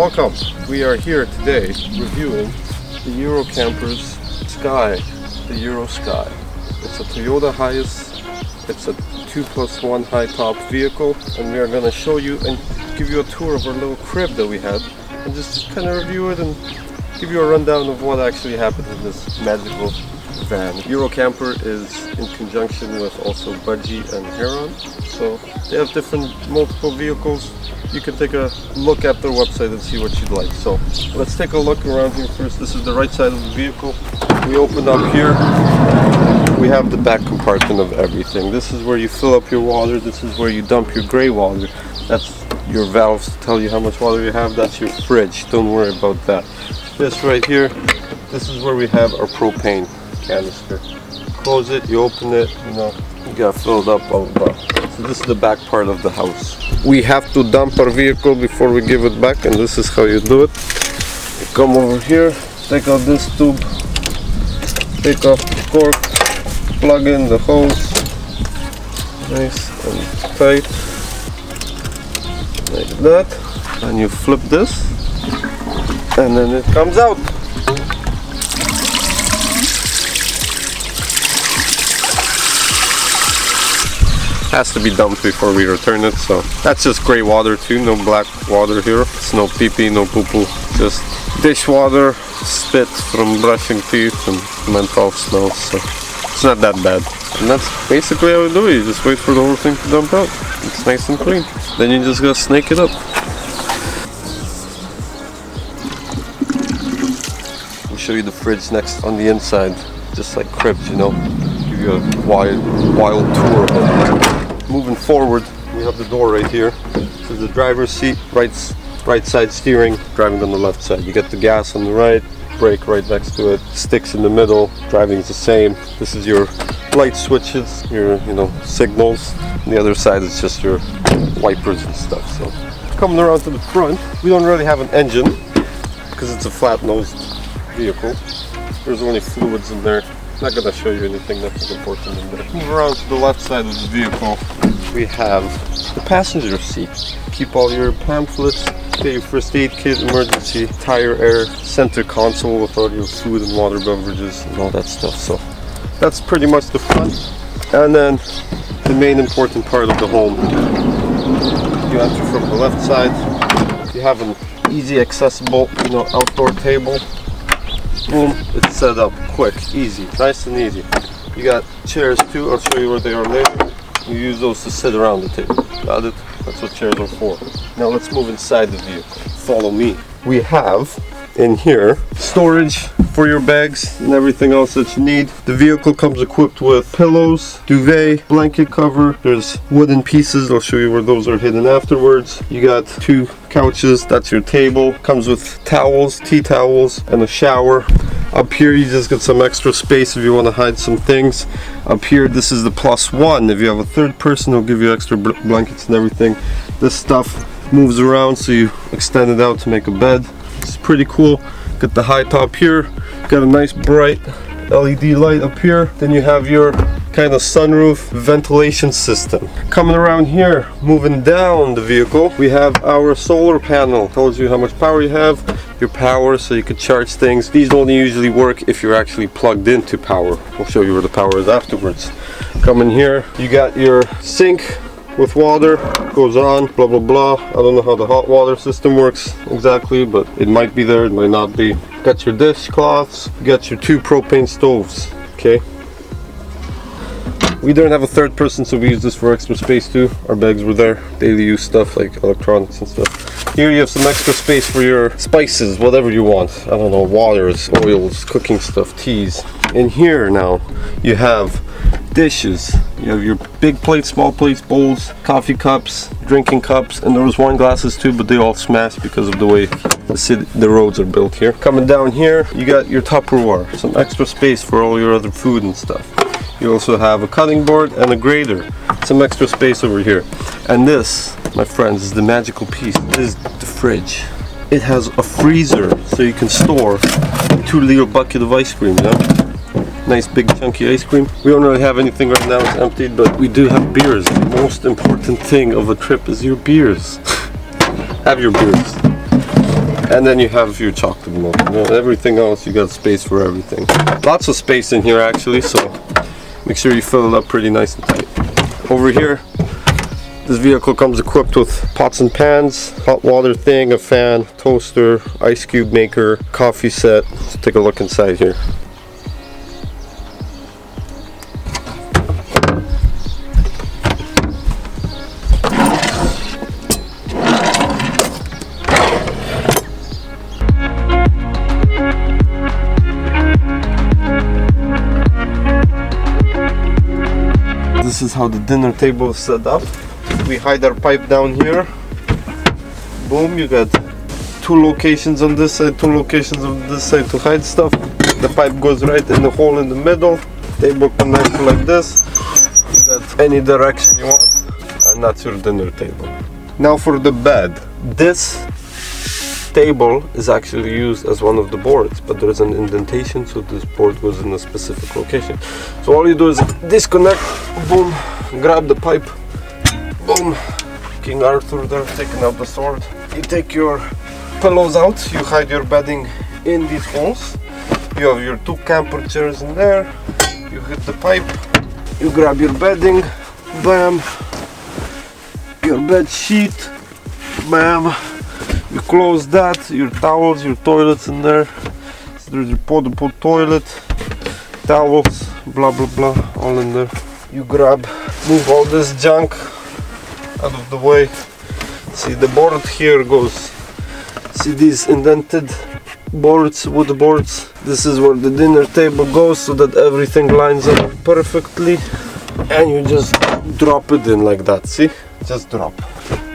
Welcome! We are here today reviewing the Euro Camper's Sky, the Euro Sky. It's a Toyota Hiace. It's a 2+1 high top vehicle, and we are going to show you and give you a tour of our little crib that we had and just kind of review it and give you a rundown of what actually happened in this magical van. Euro Camper is in conjunction with also Budgie and Heron, so they have multiple vehicles. You can take a look at their website and see what you'd like. So let's take a look around here first. This is the right side of the vehicle. We open up here. We have the back compartment of everything. This is where you fill up your water. This is where you dump your gray water. That's your valves to tell you how much water you have. That's your fridge. Don't worry about that. This right here, this is where we have our propane canister. Close it, you open it, you got filled up, blah blah blah. So this is the back part of the house. We have to dump our vehicle before we give it back, and this is how you do it. You come over here, take out this tube, take off the cork, plug in the hose, nice and tight, like that, and you flip this, and then it comes out. Has to be dumped before we return it, so that's just gray water too, no black water here. It's no pee-pee, no poo-poo, just dishwater, spit from brushing teeth and menthol smells, so it's not that bad. And that's basically how we do it. You just wait for the whole thing to dump out. It's nice and clean. Then you just gotta snake it up. We'll show you the fridge next on the inside, just like cribs, give you a wild tour of it. Moving forward, we have the door right here. This is the driver's seat, right side steering, driving on the left side. You get the gas on the right, brake right next to it, sticks in the middle, driving is the same. This is your light switches, your signals. On the other side is just your wipers and stuff. So coming around to the front, we don't really have an engine because it's a flat-nosed vehicle. There's only fluids in there. Not going to show you anything that's important in there. Move around to the left side of the vehicle. We have the passenger seat. Keep all your pamphlets, get your first aid kit, emergency tire air, center console with all your food and water beverages and all that stuff. So that's pretty much the front. And then the main important part of the home. You enter from the left side. You have an easy accessible outdoor table. Boom, it's set up quick, easy, nice and easy. You got chairs too, I'll show you where they are later. You use those to sit around the table. Got it? That's what chairs are for. Now let's move inside the vehicle. Follow me. We have in here storage for your bags and everything else that you need. The vehicle comes equipped with pillows, duvet, blanket cover. There's wooden pieces. I'll show you where those are hidden afterwards. You got 2 couches. That's your table. Comes with towels, tea towels, and a shower. Up here you just get some extra space if you want to hide some things. Up here, this is the +1. If you have a third person, it'll give you extra blankets and everything. This stuff moves around, so you extend it out to make a bed. It's pretty cool. Got the high top here. Got a nice bright LED light up here. Then you have your kind of sunroof ventilation system. Coming around here, moving down the vehicle, we have our solar panel. Tells you how much power you have, your power, so you could charge things. These only usually work if you're actually plugged into power. We'll show you where the power is afterwards. Coming here, you got your sink with water, goes on, blah blah blah. I don't know how the hot water system works exactly, but it might be there, it might not be. Got your dishcloths, got your 2 propane stoves, okay? We didn't have a third person, so we use this for extra space too. Our bags were there, daily use stuff like electronics and stuff. Here you have some extra space for your spices, whatever you want. I don't know, waters, oils, cooking stuff, teas. In here now, you have dishes. You have your big plates, small plates, bowls, coffee cups, drinking cups, and there was wine glasses too, but they all smashed because of the way the roads are built here. Coming down here, you got your Tupperware, some extra space for all your other food and stuff. You also have a cutting board and a grater, some extra space over here. And this, my friends, is the magical piece. This is the fridge. It has a freezer, so you can store a 2-liter bucket of ice cream, Nice big chunky ice cream. We don't really have anything right now, it's emptied, but we do have beers. The most important thing of a trip is your beers. Have your beers. And then you have your chocolate milk. You know, everything else, you got space for everything. Lots of space in here actually, so make sure you fill it up pretty nice and tight. Over here, this vehicle comes equipped with pots and pans, hot water thing, a fan, toaster, ice cube maker, coffee set. Let's take a look inside here. This is how the dinner table is set up. We hide our pipe down here. Boom, you got 2 locations on this side, 2 locations on this side to hide stuff. The pipe goes right in the hole in the middle. Table connects like this. You got any direction you want, and that's your dinner table. Now for the bed. This table is actually used as one of the boards, but there's an indentation, so this board goes in a specific location. So all you do is disconnect, boom, grab the pipe, boom, King Arthur there, taking out the sword. You take your pillows out, you hide your bedding in these holes. You have your 2 camper chairs in there. You hit the pipe, you grab your bedding, bam, your bed sheet, bam. You close that, your towels, your toilets in there. So there's your portable toilet, towels, blah blah blah, all in there. You grab, move all this junk out of the way. See, the board here goes, see these indented boards, wood boards. This is where the dinner table goes, so that everything lines up perfectly. And you just drop it in like that, see? Just drop.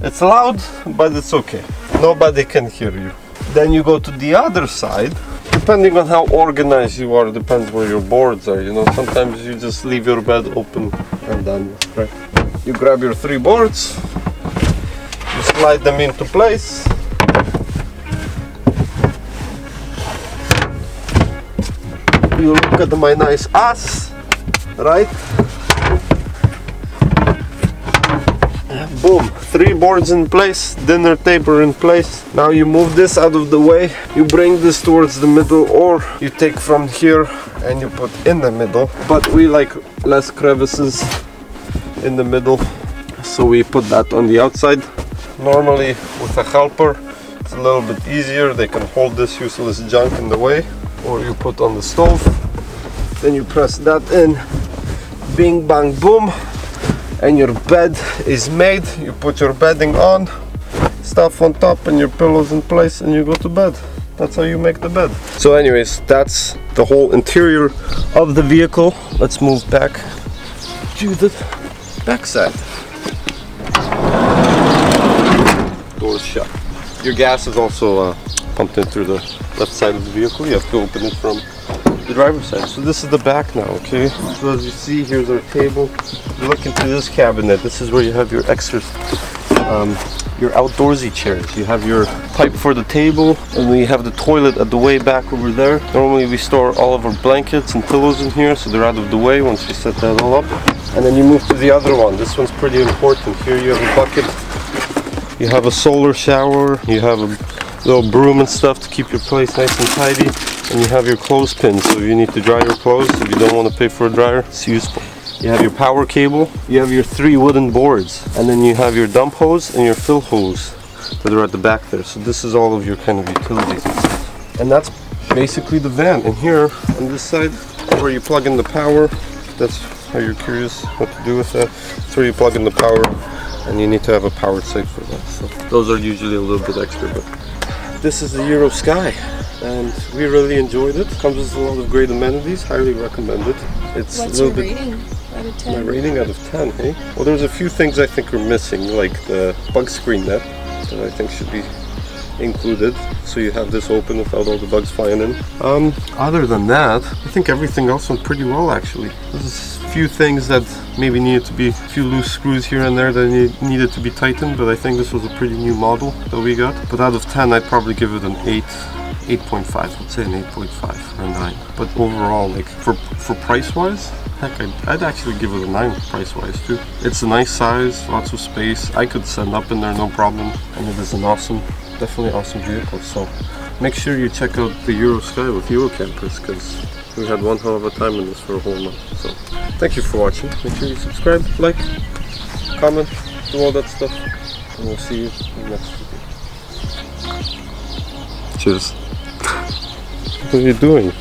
It's loud, but it's okay. Nobody can hear you. Then you go to the other side. Depending on how organized you are, depends where your boards are. You know, sometimes you just leave your bed open and done, right? You grab your 3 boards, you slide them into place. You look at my nice ass, right? Boom, 3 boards in place, dinner table in place. Now you move this out of the way, you bring this towards the middle, or you take from here and you put in the middle. But we like less crevices in the middle, so we put that on the outside. Normally with a helper it's a little bit easier, they can hold this useless junk in the way. Or you put on the stove, then you press that in, bing bang boom, and your bed is made. You put your bedding on, stuff on top, and your pillows in place, and you go to bed. That's how you make the bed. So anyways, that's the whole interior of the vehicle. Let's move back to the back side. Doors shut. Your gas is also pumped in through the left side of the vehicle. You have to open it from the driver's side. So this is the back now, okay? So as you see, here's our table. You look into this cabinet. This is where you have your extra, your outdoorsy chairs. You have your pipe for the table, and we have the toilet at the way back over there. Normally we store all of our blankets and pillows in here, so they're out of the way once we set that all up. And then you move to the other one. This one's pretty important. Here you have a bucket. You have a solar shower. You have a little broom and stuff to keep your place nice and tidy. And you have your clothespin, so if you need to dry your clothes, if you don't want to pay for a dryer, it's useful. You have your power cable, you have your 3 wooden boards, and then you have your dump hose and your fill hose that are at the back there. So this is all of your kind of utilities and stuff. And that's basically the van. And here on this side, where you plug in the power, that's how you're curious what to do with that. That's where you plug in the power, and you need to have a powered site for that. So those are usually a little bit extra, but this is the Euro Sky. And we really enjoyed it. Comes with a lot of great amenities. Highly recommend it. It's What's a little your bit rating out of 10? My rating out of 10, hey? Well, there's a few things I think are missing, like the bug screen net that I think should be included, so you have this open without all the bugs flying in. Other than that, I think everything else went pretty well actually. There's a few things that maybe needed to be, a few loose screws here and there that needed to be tightened, but I think this was a pretty new model that we got. But out of 10, I'd probably give it an 8 8.5. I'd say an 8.5 or 9. But overall, like for price wise, heck, I'd actually give it a 9 price wise too. It's a nice size, lots of space. I could send up in there no problem, and it is an awesome, definitely awesome vehicle. So make sure you check out the Euro Sky with Euro Campers, because we had one hell of a time in this for a whole month. So thank you for watching. Make sure you subscribe, like, comment, do all that stuff, and we'll see you in the next video. Cheers. What are you doing?